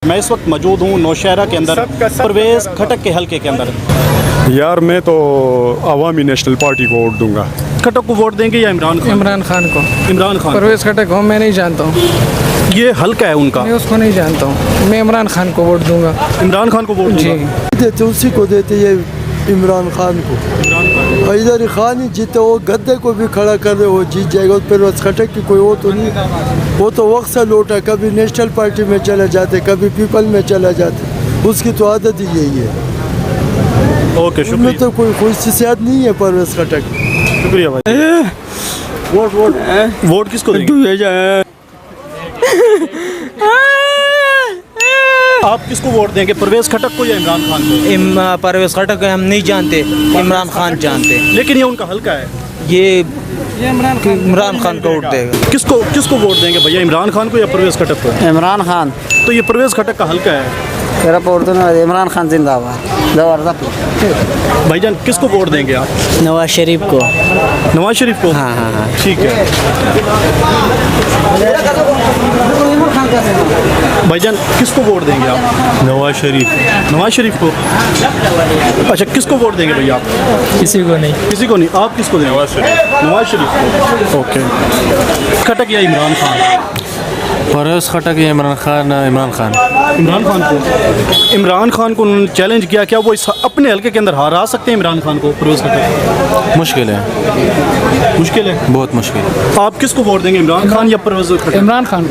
मैं इस वक्त मौजूद हूँ नौशहरा के अंदर परवेज़ खटक के हलके के अंदर। यार मैं तो अवामी नेशनल पार्टी को वोट दूंगा। खटक को वोट देंगे या इमरान खान? इमरान खान को। इमरान खान। परवेज़ खटक को मैं नहीं जानता हूँ, ये हल्का है उनका। मैं उसको नहीं जानता हूँ। मैं इमरान खान को वोट दूंगा। इमरान खान को वोट जी देते उसी को देते ये इमरान खान को। हैदर खान ही जीते, वो गद्दे को भी खड़ा कर दे वो जीत जाएगा। परवेज़ खटक की कोई वो तो नहीं, वो तो वक्त से लौटा, कभी नेशनल पार्टी में चले जाते, कभी पीपल में चले जाते, उसकी तो आदत ही यही है। ओके उसमें शुक्रिया। तो कोई खुशियात नहीं है परवेज़ खटक। शुक्रिया भाई। वोट किसको देंगे? आप किसको वोट देंगे, परवेज़ खटक को या इमरान खान को? परवेज़ खटक हम नहीं जानते, इमरान खान जानते। लेकिन ये उनका हल्का है। ये इमरान खान को वोट देगा। किसको वोट देंगे भैया, इमरान खान को या परवेज़ खटक को? इमरान खान। तो ये परवेज़ खटक का हल्का है। तेरा वोट तो इमरान खान जिंदाबाद जबरदस्त। भाईजान किसको वोट देंगे आप? नवाज शरीफ को। नवाज शरीफ को? हाँ हाँ हाँ ठीक है। भाईजान किसको वोट देंगे आप? नवाज शरीफ। नवाज शरीफ को। अच्छा किसको वोट देंगे भैया आप? किसी को नहीं। किसी को नहीं। आप किसको देंगे? नवाज शरीफ को। ओके। खटक या इमरान खान? परवेज़ खटक या इमरान खान? इमरान खान। इमरान खान को। इमरान खान को उन्होंने चैलेंज किया, क्या वो इस अपने हल्के के अंदर हरा सकते हैं इमरान खान को, परवेज़ खटक? मुश्किल है, मुश्किल है, बहुत मुश्किल है। आप किसको वोट देंगे, इमरान खान या परवेज़ खटक? इमरान खान।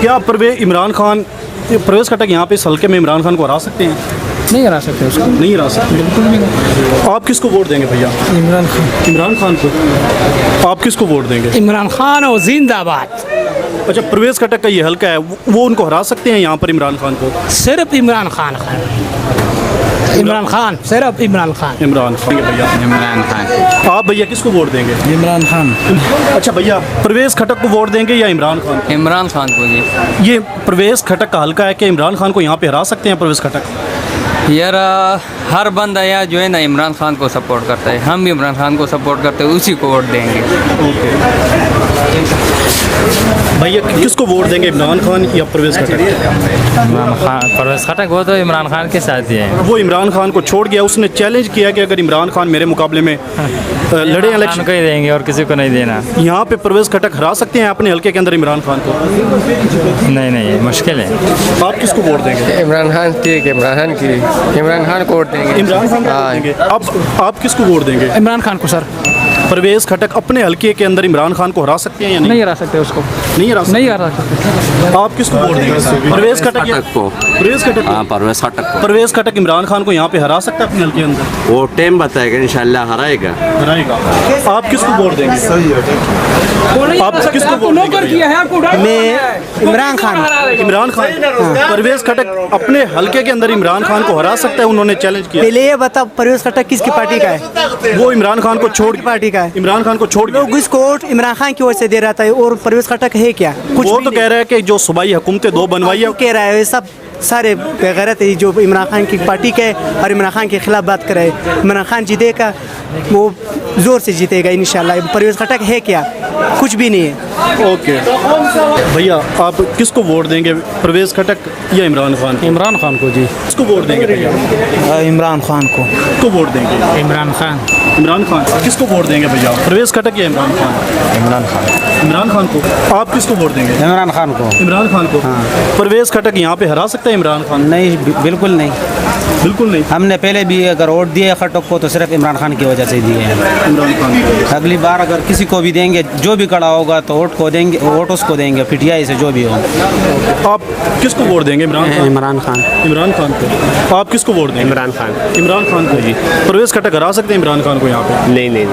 क्या इमरान खान, परवेज़ खटक यहाँ पे इस हल्के में इमरान खान को हरा सकते हैं? नहीं हरा सकते उसको, नहीं हरा सकते। बिल्कुल भी नहीं। आप किसको वोट देंगे भैया? इमरान खान। इमरान खान को। आप किसको वोट देंगे? इमरान खान और जिंदाबाद। अच्छा परवेज़ खटक का ये हल्का है, वो उनको हरा सकते हैं यहाँ पर इमरान खान को? सिर्फ इमरान खान। इमरान खान, सिर्फ इमरान खान। इमरान खान भैया। इमरान खान। आप भैया किसको वोट देंगे? इमरान खान। अच्छा भैया परवेज़ खटक को वोट देंगे या इमरान खान? इमरान खान को जी। ये परवेज़ खटक का हल्का है कि इमरान खान को यहाँ पे हरा सकते हैं परवेज़ खटक? यार हर बंदा यहाँ जो है ना इमरान खान को सपोर्ट करता है, हम भी इमरान खान को सपोर्ट करते हैं, उसी को वोट देंगे। भैया किसको वोट देंगे, इमरान खान या परवेज़ खटक? इमरान खान। परवेज़ खटक वो तो इमरान खान के साथ ही है। वो इमरान खान को छोड़ गया, उसने चैलेंज किया कि अगर इमरान खान मेरे मुकाबले में लड़े इलेक्शन को ही देंगे और किसी को नहीं देना। यहाँ पे परवेज़ खटक हरा सकते हैं अपने हल्के के अंदर इमरान खान को? नहीं मुश्किल है। आप किसको वोट देंगे? इमरान खान। ठीक है, इमरान खान को वोट देंगे। इमरान खान को वोट देंगे। आप किसको वोट देंगे? इमरान खान को सर। परवेज़ खटक अपने हल्के के अंदर इमरान खान को हरा सकते हैं या नहीं? नहीं हरा सकते उसको, नहीं हरा सकते। नहीं हरा सकते। आप किसको वोट देंगे? परवेज़ खटक को। परवेज़ खटक को। परवेज़ खटक को। परवेज़ खटक इमरान खान को यहाँ पे हरा सकता है अपने हल्के अंदर? वो टाइम बताएगा, इंशाल्लाह हराएगा। हराएगा। आप किसको वोट देंगे? आप किसको वोट देंगे? मैं इमरान खान। इमरान खान। परवेज़ खटक अपने हल्के के अंदर इमरान खान को हरा सकता है, उन्होंने चैलेंज किया। पहले ये बता परवेज़ खटक किसकी पार्टी का है? वो इमरान खान को छोड़ पार्टी का है। इमरान खान को छोड़ लोग इसको वोट इमरान खान की वजह से दे रहा था, और परवेज़ खटक है क्या? कुछ वो भी तो नहीं। कह रहा है कि जो सूबाई हुकूमतें दो बनवाई है, कह रहा है सब सारे बेगैरत है जो इमरान खान की पार्टी के और इमरान खान के खिलाफ बात कर रहे हैं। इमरान खान जीतेगा, वो ज़ोर से जीतेगा इंशाल्लाह। परवेज़ खटक है क्या? कुछ भी नहीं है। ओके भैया आप किसको वोट देंगे, परवेज़ खटक या इमरान खान? इमरान खान को जी। किसको वोट देंगे भैया? इमरान खान को। किसको वोट देंगे? इमरान खान। इमरान खान। किसको वोट देंगे भैया, परवेज़ खटक या इमरान खान? इमरान खान। इमरान खान को। आप किसको वोट देंगे? इमरान खान को। इमरान खान को। परवेज़ खटक यहाँ पे हरा सकता है इमरान खान? नहीं, बिल्कुल नहीं। बिल्कुल नहीं। हमने पहले भी अगर वोट दिए खटक को तो सिर्फ इमरान खान की वजह से दिए हैं। इमरान खान को। अगली बार अगर किसी को भी देंगे, जो भी खड़ा होगा तो वोट को देंगे, वोट उसको देंगे, पीटीआई से जो भी हो। आप किसको वोट देंगे, इमरान खान? इमरान खान। इमरान खान को। आप किसको वोट देंगे? इमरान खान। इमरान खान को जी। परवेज़ खटक हरा सकते हैं इमरान खान को यहाँ पे? नहीं।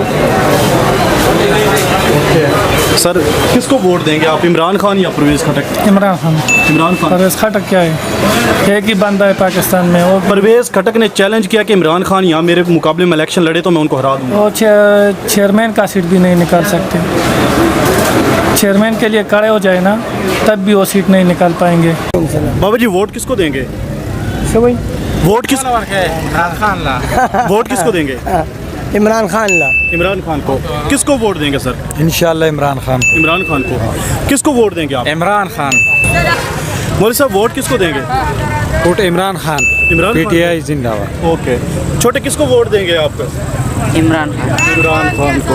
सर किसको वोट देंगे आप, इमरान खान या परवेज़ खटक? इमरान खान। इमरान खान। परवेज़ खटक क्या है? एक ही बंदा है पाकिस्तान में। वो परवेज़ खटक ने चैलेंज किया कि इमरान खान यहाँ मेरे मुकाबले में इलेक्शन लड़े तो मैं उनको हरा दूँगा। वो चेयरमैन का सीट भी नहीं निकाल सकते। चेयरमैन के लिए खड़े हो जाए ना, तब भी वो सीट नहीं निकाल पाएंगे। बाबा जी वोट किसको देंगे? वोट किसको देंगे? इमरान खान ला। इमरान खान को। किसको वोट देंगे सर? इंशाल्लाह इमरान खान। इमरान खान को। किसको वोट देंगे आप? इमरान खान। मौलवी साहब वोट किसको देंगे? वोट इमरान खान इमरान खान पीटीआई जिंदाबाद। को? ओके। छोटे किसको वोट देंगे आप? इमरान खान। इमरान खान को।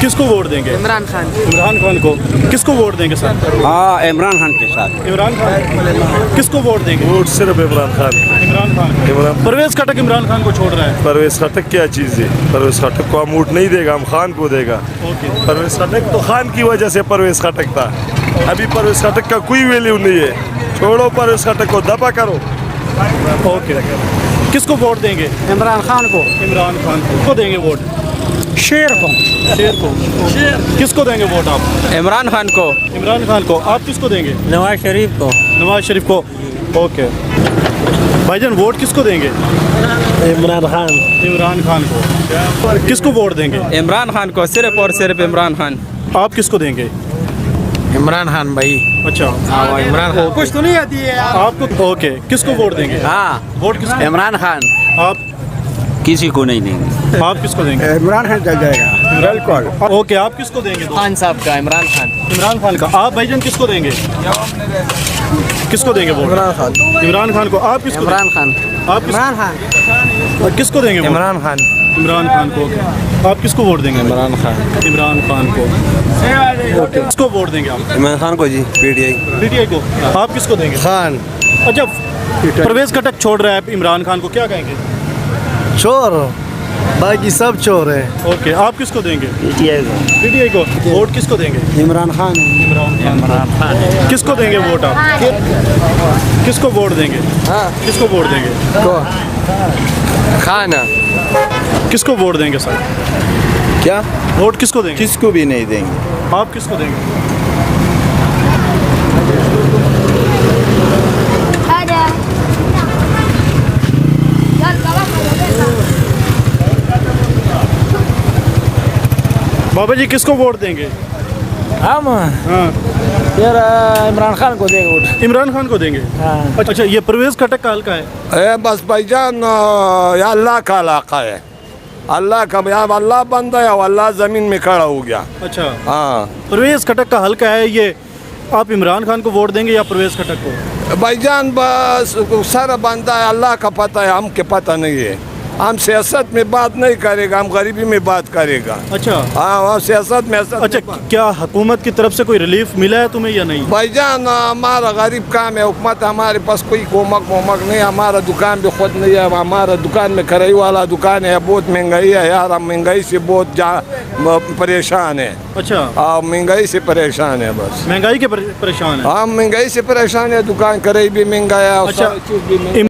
किसको वोट देंगे? इमरान खान। इमरान खान को। किसको वोट देंगे सर? हाँ इमरान खान के साथ। इमरान खान। किसको वोट देंगे? वोट सिर्फ इमरान खान। इमरान खान को। इमरान परवेज खटक इमरान खान को छोड़ रहा है। परवेज खटक क्या चीज़ है? परवेज खटक को हम वोट नहीं देगा, हम खान को देगा। ओके। परवेज खटक तो खान की वजह से परवेज खटक था। अभी परवेज खटक का कोई वैल्यू नहीं है। छोड़ो परवेज खटक को, दफा करो। ओके। किसको वोट देंगे? इमरान खान को। इमरान खान को देंगे वोट। शेर को। शेर को। किसको देंगे वोट आप? इमरान खान को। इमरान खान को। आप किसको देंगे? नवाज शरीफ को। नवाज शरीफ को। ओके। भाईजान वोट किसको देंगे? इमरान खान। इमरान खान को। किसको वोट देंगे? इमरान खान को, सिर्फ और सिर्फ इमरान खान। आप किसको देंगे? इमरान खान भाई। अच्छा। इमरान खान कुछ तो नहीं आती है यार। आपको ओके। किसको वोट देंगे? हाँ वोट किसको? इमरान खान। आप किसी को नहीं देंगे। आप किसको देंगे? इमरान खान चल जाएगा। बिल्कुल। ओके। आप किसको देंगे? खान साहब का, इमरान खान। इमरान खान का। आप भाईजान किसको देंगे? किसको देंगे वोट? इमरान खान। इमरान खान को। आप किसको? इमरान खान। आप इमरान खान। किसको देंगे वोट? इमरान खान। इमरान खान को। आप किसको वोट देंगे? इमरान खान। इमरान खान को। ओके। किसको वोट देंगे आप? इमरान खान को जी, पीटीआई। पीटीआई को। आप किसको देंगे? खान। अच्छा। परवेज खटक छोड़ रहा है इमरान खान को, क्या कहेंगे? चोर, बाकी सब चोर है। ओके। आप किसको देंगे? पीटीआई को। पीटीआई को। वोट किसको देंगे? इमरान खान। इमरान खान। किसको देंगे वोट आप? किसको वोट देंगे? किसको वोट देंगे? खाना। किसको वोट देंगे सर? क्या? वोट किसको देंगे? किसको भी नहीं देंगे। आप किसको देंगे? बाबा जी किसको वोट देंगे? हम हाँ। यार इमरान खान को देगा वोट। इमरान खान को देंगे। अच्छा। ये परवेज खटक का हल्का है। बस भाईजान या अल्लाह का इलाका है। अल्लाह का, या अल्लाह बंदा है, अल्लाह ज़मीन में खड़ा हो गया। अच्छा। हाँ परवेज खटक का हल्का है ये। आप इमरान खान को वोट देंगे या परवेज खटक को? भाईजान बस सारा बंदा है, अल्लाह का पता है, हमके पता नहीं है। हम सियासत में बात नहीं करेगा, हम गरीबी में बात करेगा। अच्छा। हाँ सियासत में अच्छा। क्या हुकूमत की तरफ से कोई रिलीफ मिला है तुम्हें या नहीं? भाईजान हमारा गरीब काम है, हुकूमत हमारे पास कोई कोमक वोमक नहीं। हमारा दुकान भी खुद नहीं है, हमारा दुकान में किराए वाला दुकान है। बहुत महंगाई है यार, हम महंगाई से बहुत परेशान है। अच्छा। महंगाई से परेशान है, बस महंगाई के परेशान है। हम महंगाई से परेशान है, दुकान किराए भी महंगा है और अच्छा। सारी चीज़ भी महंगा है।